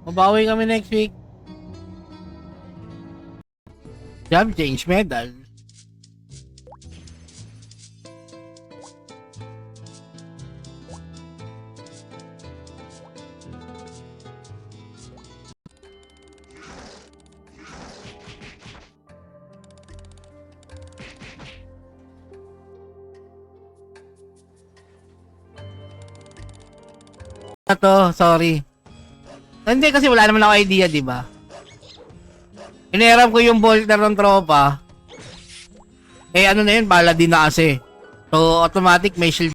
Mabawi kami next week. Jump change medal. To, sorry. Hindi kasi wala naman ako idea, di ba? Iniram ko yung bolter ng tropa. Eh ano na yun, bala din na kasi. So automatic may shield.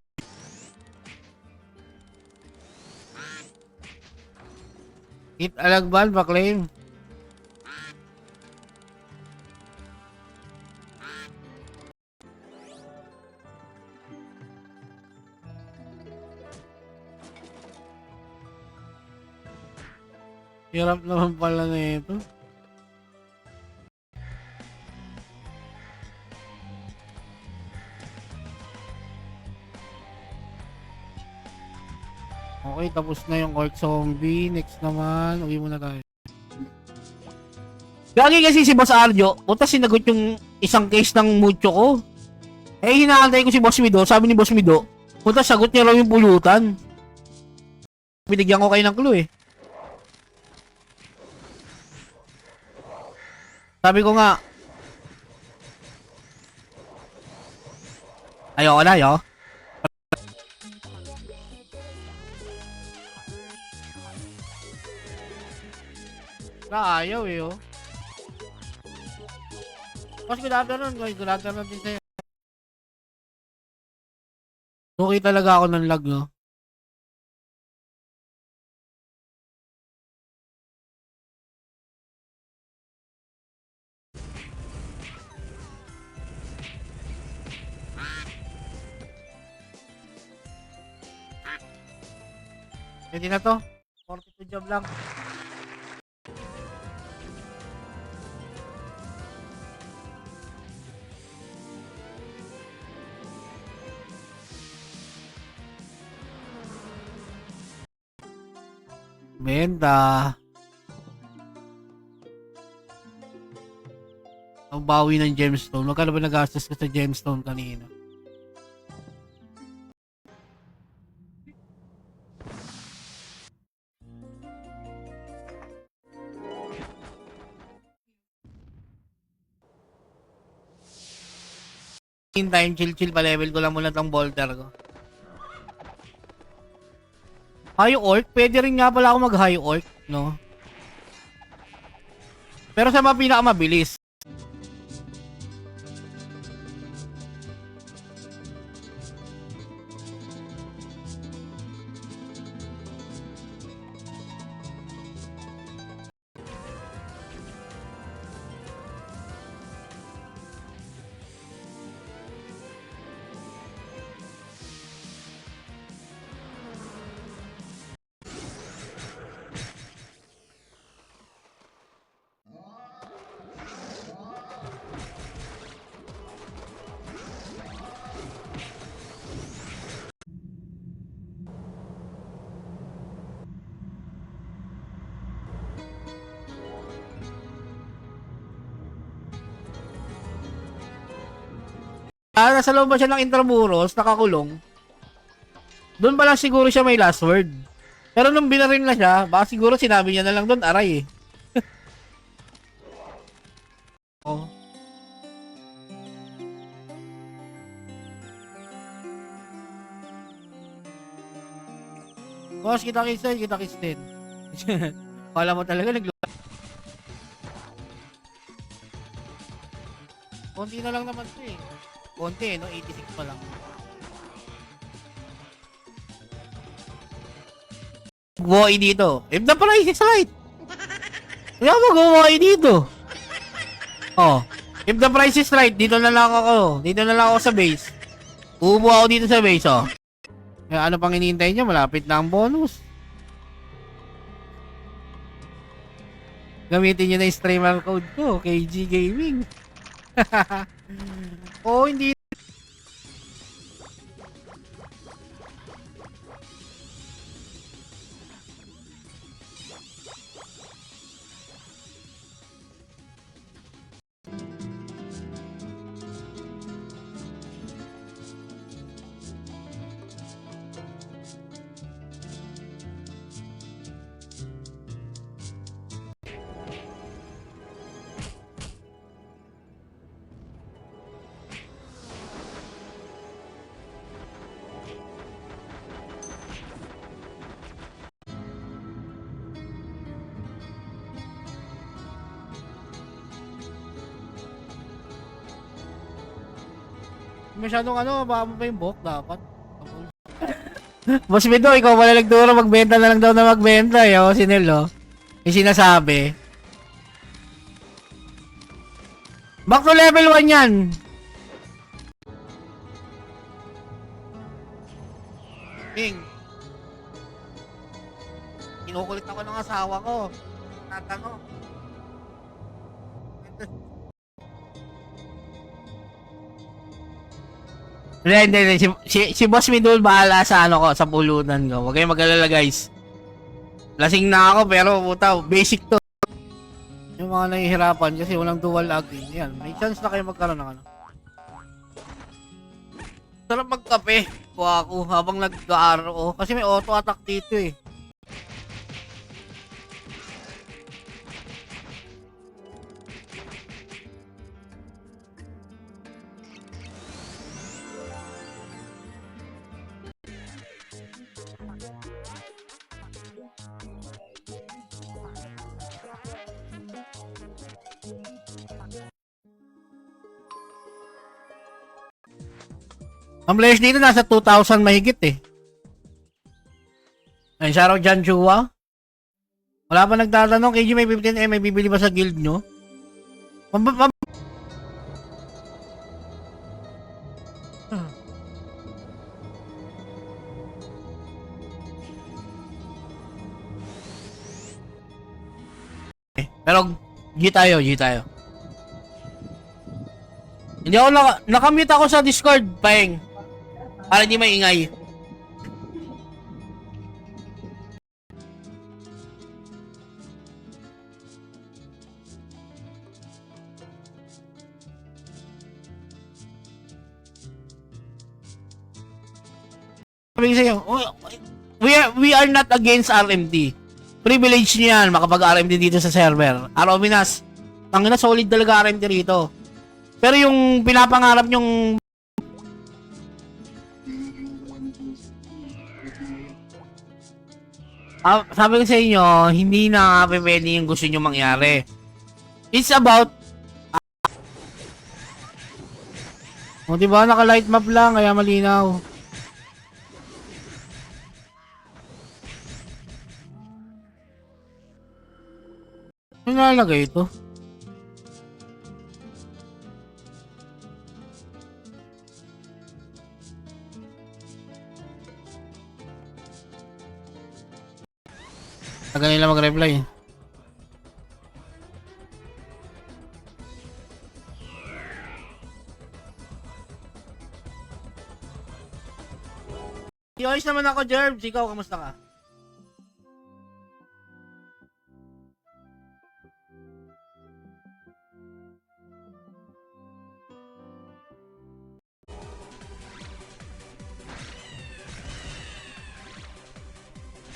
Hit alagban pa claim. Hirap naman pala na ito. Okay, tapos na yung orc zombie. Next naman, uwi muna tayo. Gagi kasi si Boss Arjo, puta sinagot yung isang case ng mucho ko. Eh, hinahantay ko si Boss Mido. Sabi ni Boss Mido, puta sagot niya raw yung pulutan. Binigyan ko kayo ng clue eh. Sabi ko nga, ayoko na, yo. Ayaw eh, oh. Mas good afternoon, guys. Good afternoon din sa'yo. Okay talaga ako ng lag, no? Pwede na to. 42 job lang. Benta. Ang bawi ng gemstone. Magkano ba nagastos ko sa gemstone kanina? In time, chill pa level ko lang muna tong bolter ko. High orc? Pwede rin nga pala ako mag high orc, no? Pero sa mga pinakamabilis. Nasa loob ba siya ng Intramuros, nakakulong? Doon pa lang siguro siya may last word. Pero nung binarin na siya, baka siguro sinabi niya na lang doon, aray eh. Oh. Boss, kita-kits din. Kala mo talaga konti na lang naman 'to eh. Konti no, 86 pa lang. Buhay dito. If the price is right. Kaya mag-buhay dito. Oh, if the price is right, dito na lang ako. Dito na lang ako sa base. Uubo ako dito sa base, oh. Kaya ano pang hinihintay niyo? Malapit na ang bonus. Gamitin niyo na yung streamer code ko, KG Gaming. Oh, hindi. Masyadong baka mo pa yung buhok dapat. Boss Mido, ikaw pala nagturo, magbenta na lang daw na magbenta. Ako si Nel, oh. Yung sinasabi. Back to level 1 yan. Ping. Kinukulit ako ng asawa ko. Tatanong. Hindi. Si Boss Midul bahala sa sa pulutan ko. Huwag kayong mag-alala, guys. Lasing na ako pero puta, basic to. Yung mga nahihirapan kasi walang dual login. Yan, may chance na kayo magkaroon ng Sarap magkape ko ako habang nag-RO kasi may auto attack dito eh. Ang players dito nasa 2,000 mahigit eh. Ay, shoutout dyan, Chua. Wala pa nagtatanong, KG may 15M, may bibili ba sa guild nyo? Pero, G tayo. Hindi ako nakamute ako sa Discord, Paeng. Para hindi maingay. Sabi ko sa'yo, we are not against RMD. Privilege nyo yan, makapag-RMD dito sa server. Arominas, tangina solid talaga RMD rito. Pero yung pinapangarap nyong sabi ko sa inyo, hindi na pwede yung gusto nyo mangyari. It's about diba, naka-light map lang, kaya malinaw. Ano nalagay ito? Tagal nila mag-reply. Ayos naman ako, Jerbs. Ikaw, kamusta ka?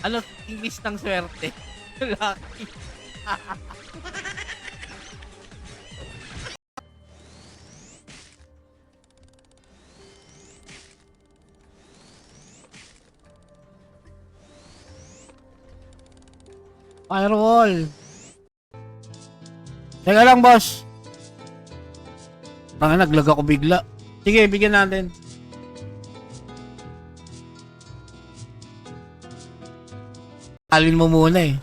Ano, English ng swerte? Lucky. Firewall. Teka lang, boss. Naglag ako bigla. Sige, bigyan natin. Alin mo muna eh.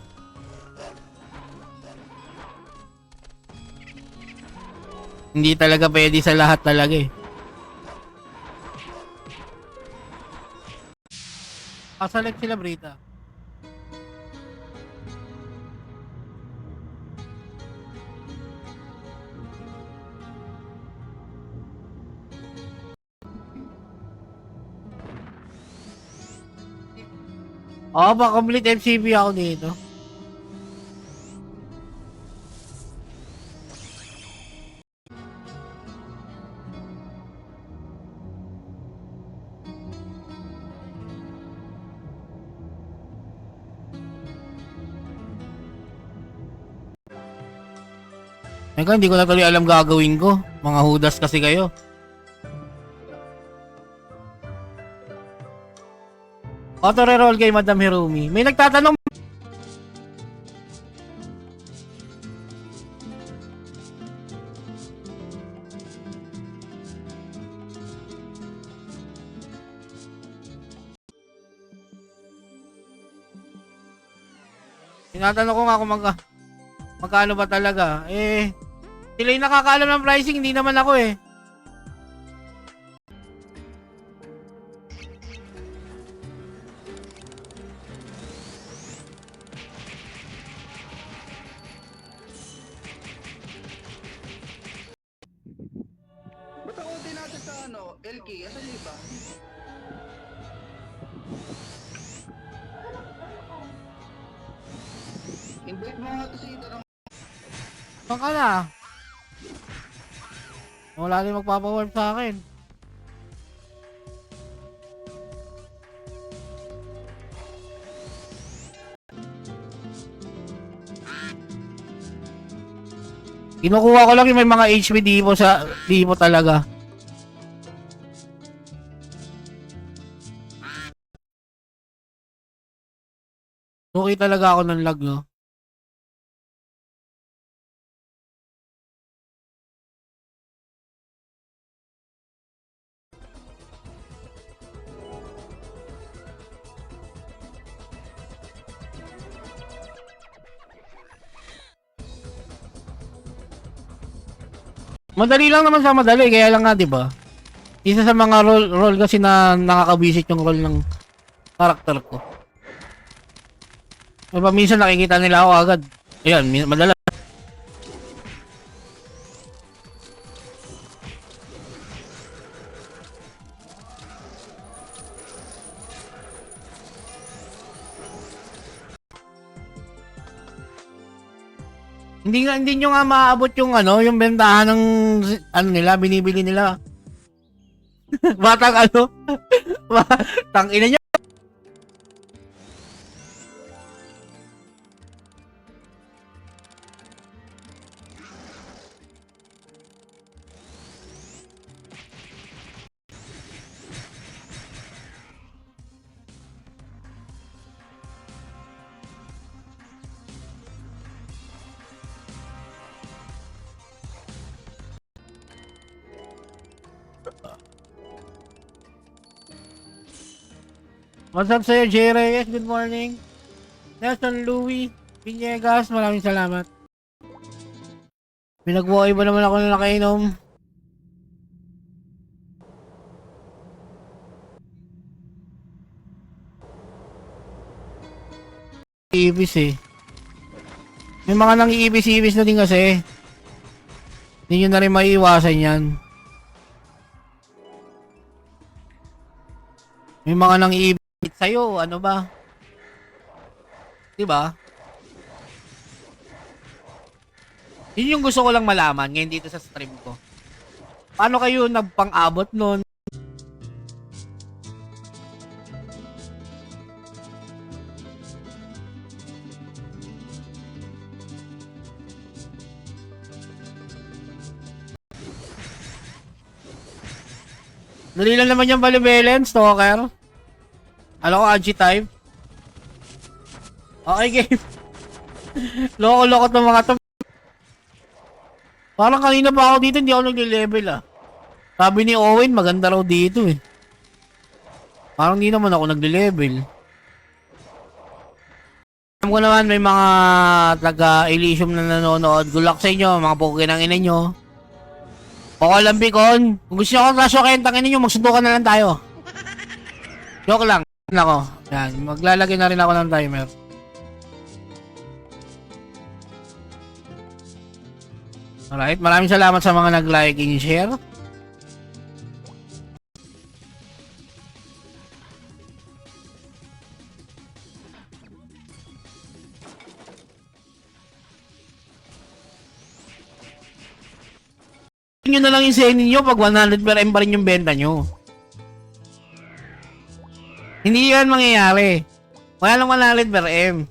Hindi talaga pwede sa lahat talaga eh. Select sila, Brita. Baka complete MCB ako dito. Teka, hindi ko na tuloy alam gagawin ko. Mga hudas kasi kayo. Auto-reroll kay Madam Hirumi. May nagtatanong. Tinatanong ko nga kung magkano ba talaga. Sila yung nakakaalam ng pricing, hindi naman ako eh. Ba't ako natin sa LK? Asan yung iba? Invite mo nga to si Ito ng... Saan ka na? Wala rin magpapawarp sa akin. Kinukuha ko lang yung may mga HP Divo talaga. Okay talaga ako ng lag, no? Madali lang naman sa madali, kaya lang nga, 'di ba? Isa sa mga role kasi na nakakabisit yung role ng karakter ko. Diba, minsan nakikita nila ako agad. Ayan, madala. Hindi nyo nga maaabot yung yung bentahan ng nila, binibili nila. Batang tangina nyo. What's up sa'yo, J. Reyes? Good morning. Nelson Louis Villegas, maraming salamat. Pinagbuhay ba naman ako na nakainom? Ibis eh. May mga nang iibis-ibis na din kasi. Hindi nyo na rin maiiwasan yan. May mga nang iibis sa'yo, ano ba? Diba? Yun yung gusto ko lang malaman ngayon dito sa stream ko. Paano kayo nagpang-abot nun? Dali lang naman yung balibelen, stalker. Ano ko, anti-type? Okay, game. Loko-loko itong mga to. Parang kanina pa ako dito, hindi ako nag-level ah. Sabi ni Owen, maganda raw dito eh. Parang hindi naman ako nag-level. Alam ko naman may mga taga-Elysium na nanonood. Good luck sa inyo, mga poke ng ina nyo. Okay lang, Bicon. Kung gusto nyo ako rasyo kayo, tangin ninyo, magsundukan na lang tayo. Joke lang. Nako, yan. Maglalagay na rin ako ng timer. Alright, maraming salamat sa mga nag-like and share. Nyo na lang yung sa ninyo pag 100 per M pa rin yung benta nyo. Hindi yan mangyayari. Wala lang 100 per M.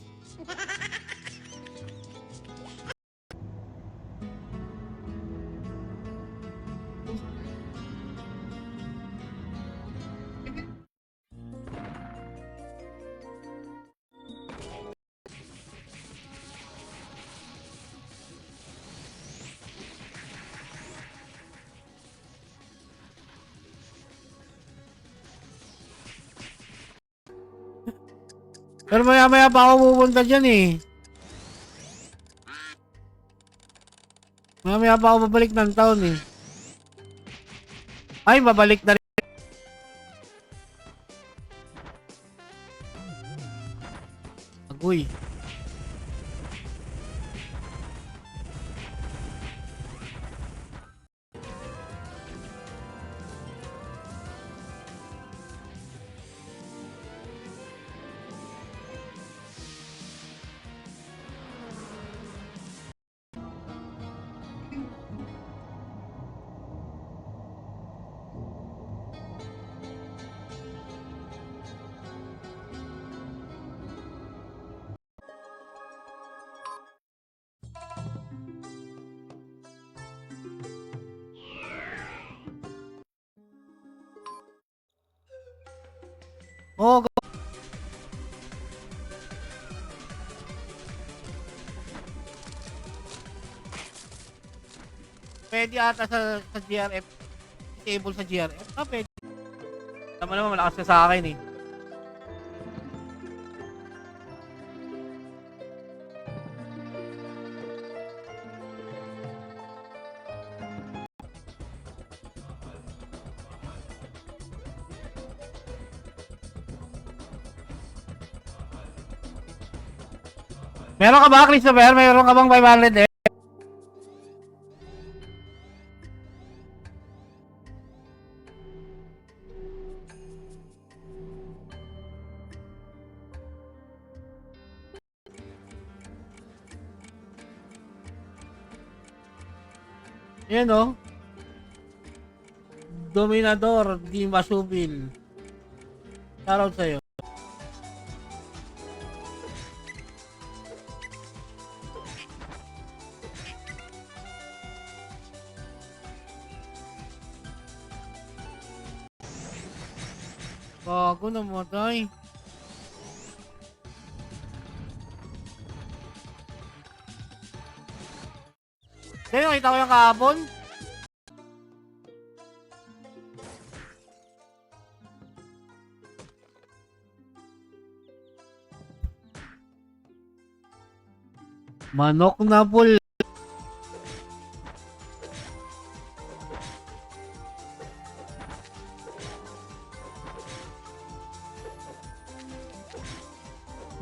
Pero maya maya pa ako pupunta dyan eh. Mamaya pa ako babalik ng town eh. Ay, babalik na rin. Agoy. Oh, go. Pwede ata sa GRF. Disable sa GRF. Ah, pwede. Tama naman, malakas ka sa akin eh. Meron ka ba, Christopher? Meron ka bang 500 eh? Yan o. Dominador, di masubil. Shoutout sa'yo. Bago namatay. Kaya nakita ko yung kahapon. Manok na pul.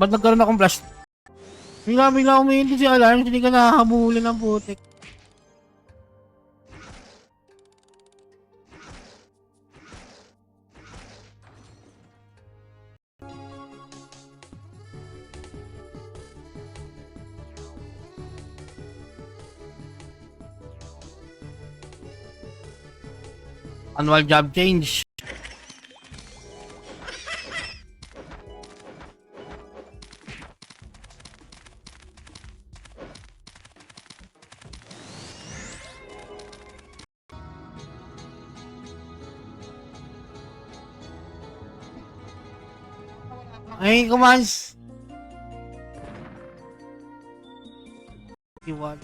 Ba't nagkaroon akong flash? Bigla umiinti si alarm, hindi ka nakahabulin ng putik. Annual job change. Ay, commands.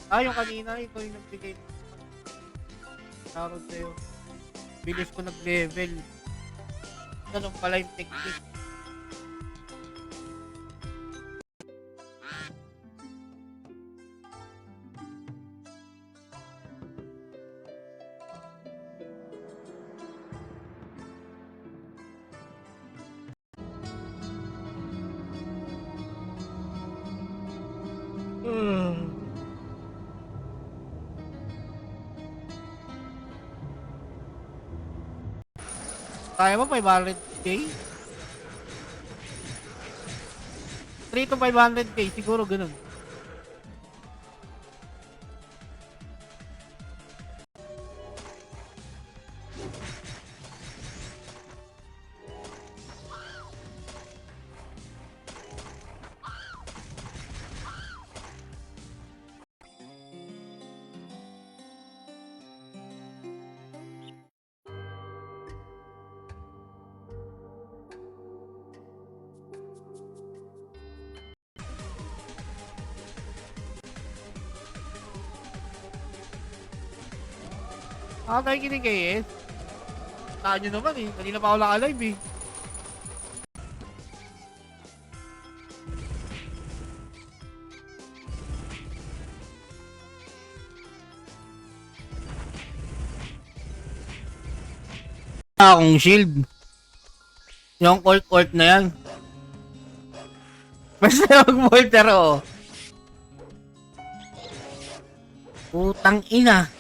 Ah, yung kanina, ito yung nagbigay. Shoutout sa'yo. Bilis ko nag-level. Ganun pala yung technique. Kaya mo 500k? 3 to 500k siguro ganun. Ako tayo kinig kay S. Saan nyo naman eh. Kanina pa ako naka-live eh. wala akong shield. Yung ult na yan. Basta mag-volter, oh. Putang ina.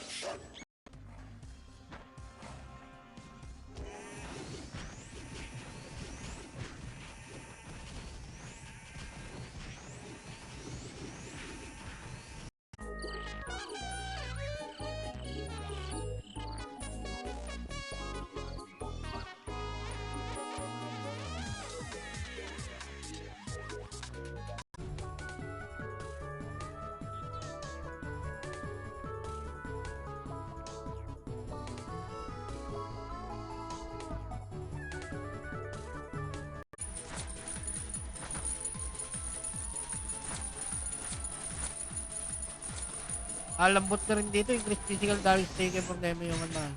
Lambot na rin dito. Increased physical damage taken from them yung ano.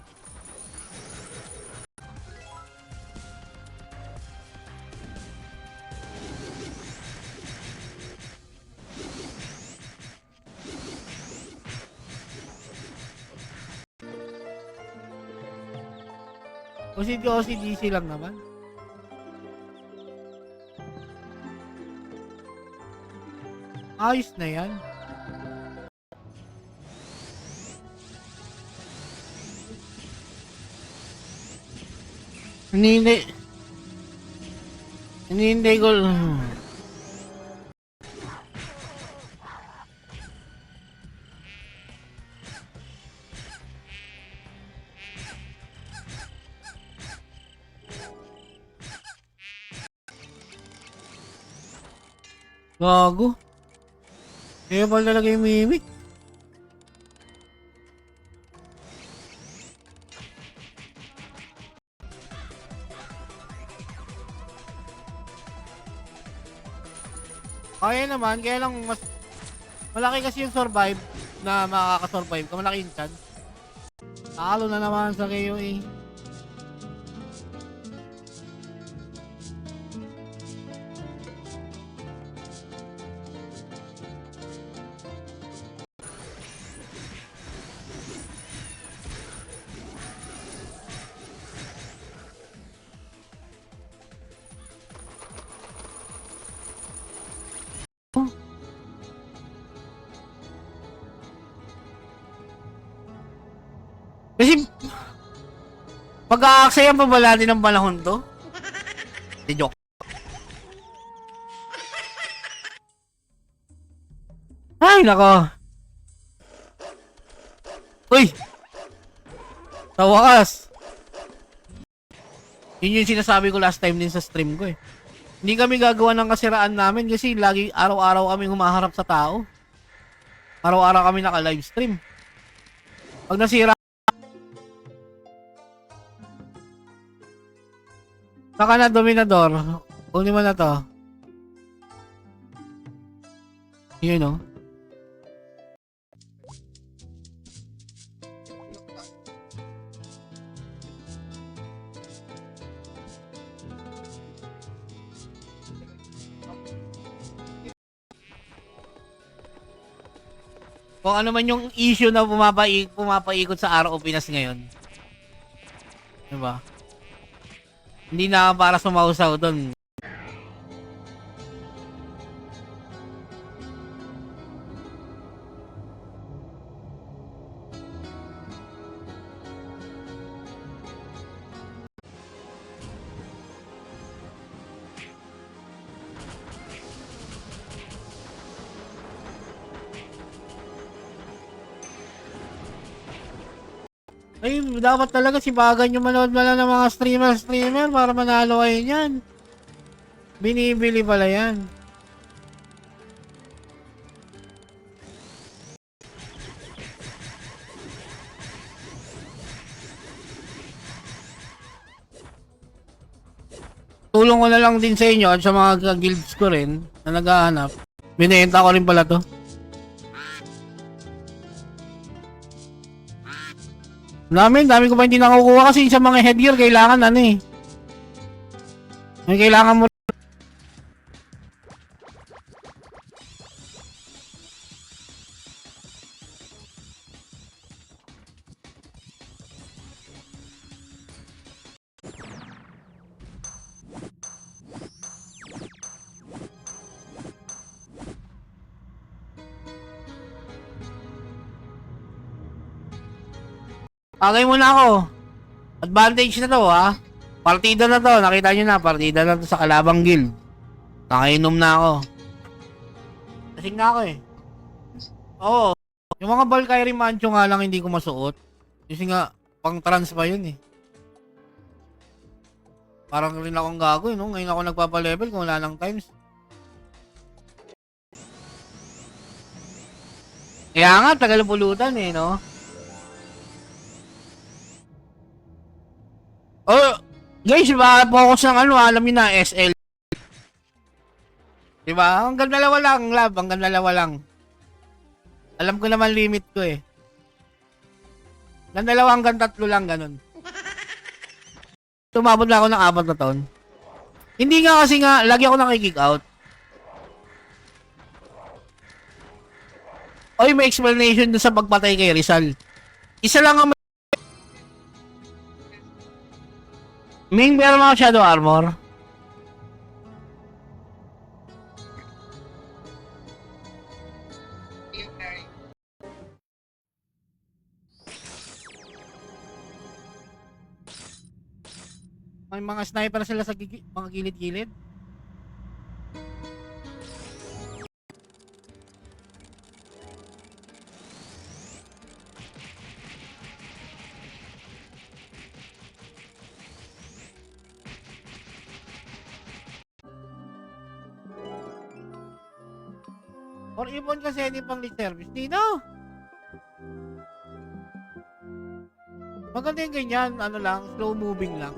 OCDC lang naman. Ayos na yan. Hindi ko. Gago. Kaya pala talaga yung mimic. Kaya naman, kaya lang mas malaki kasi yung survive na makakasurvive kung malaki yung chance. Talo na naman sa KOA. Kasi pag-aaksayan pa ba natin ng panahon to? Di joke. Ay, nako. Uy! Sa wakas. Yun yung sinasabi ko last time din sa stream ko eh. Hindi kami gagawa ng kasiraan namin kasi lagi araw-araw kami humaharap sa tao. Araw-araw kami naka-livestream. Pag nasira saka na Dominador, kunin mo na to. Yun o. Kung ano man yung issue na pumapaikot sa RO Pinas ngayon. Diba? Hindi na para sumausaw doon. Ay, dapat talaga sipagan yung manood pala ng mga streamer para manalo kayo niyan. Binibili pala yan. Tulong ko na lang din sa inyo at sa mga guilds ko rin na naghahanap. Binenta ko rin pala to. Dami ko pa hindi nakukuha kasi sa mga headgear kailangan ano eh. May kailangan mo. Tagay muna ako. Advantage na to, ha? Partida na to. Nakita nyo na, partida na to sa kalabang guild. Nakainom na ako. Lasing na ako eh. Oo. Yung mga Valkyrie Mancho nga lang hindi ko masuot. Kasi nga, pang trans pa yun eh. Parang rin akong gago eh, no? Ngayon ako nagpapa-level kung wala ng times. Kaya nga, tagal pulutan eh, no? Oh, guys, diba, focus ng ano, alam niyo na, SL. Diba? Hanggang dalawa lang, love. Hanggang dalawa lang. Alam ko naman limit ko eh. Hanggang dalawa, hanggang tatlo lang, ganun. Tumabot na ako ng 4 na taon. Hindi nga kasi nga, lagi ako nakikick out. Oy, may explanation dun sa pagpatay kay Rizal. Isa lang ang Ming, meron mga shadow armor. May mga sniper sila sa mga gilid-gilid. Or ibon kasi hindi pang lead service. Di na. Maganda yung ganyan. Ano lang, slow moving lang.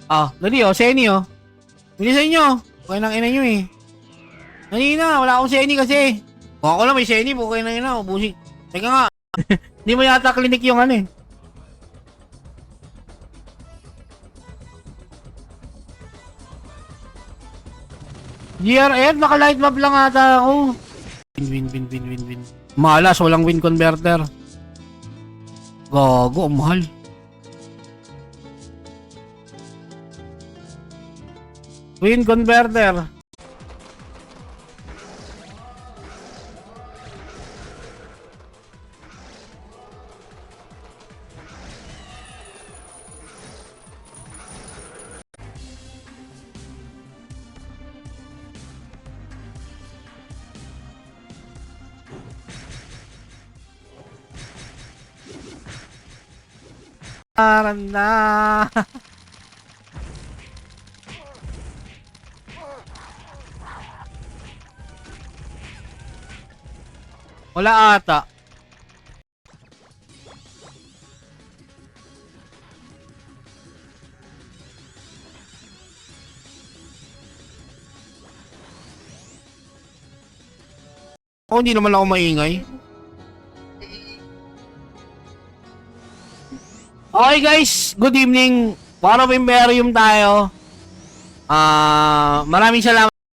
Ah, dali oh, Seni oh. Bilisan nyo. Okay nang ina nyo eh. Kanina, wala akong Seni kasi. Kung ako lang may Seni, okay na ina. Ubusin. Teka nga. Hindi mo yata klinik yung ano eh. GRF, naka-light map lang ata ako. Win. Malas, walang win converter. Gago, ang mahal. Win converter. Parang na. Wala ata. Ako hindi naman ako maingay. Okay guys, good evening. War of Imperium tayo. Maraming salamat.